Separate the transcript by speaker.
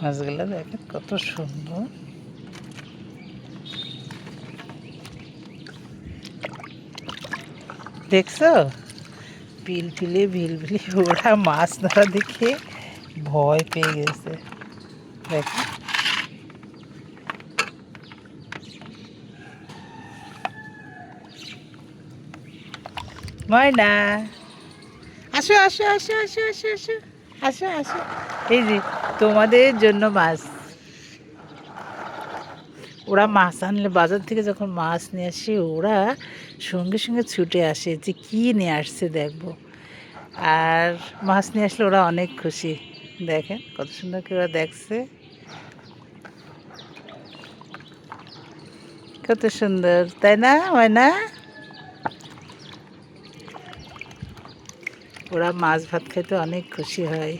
Speaker 1: মাছগুলো দেখেন কত সুন্দর। দেখছো পিলপিলি ভিলভিলি ওরা মাছ ধরা দেখে ভয় পেয়ে গেছে। দেখো ময়না, আসো আসো আসো আসো আসো আসো আসো আসো। এই যে তোমাদের জন্য মাছ। ওরা মাছ আনলে বাজার থেকে যখন মাছ নিয়ে আসে ওরা সঙ্গে সঙ্গে ছুটে আসে যে কী নিয়ে আসছে দেখবো। আর মাছ নিয়ে আসলে ওরা অনেক খুশি। দেখেন কত সুন্দর করে ওরা দেখছে, কত সুন্দর তাই না ময়না? ওরা মাছ ভাত খেতে অনেক খুশি হয়।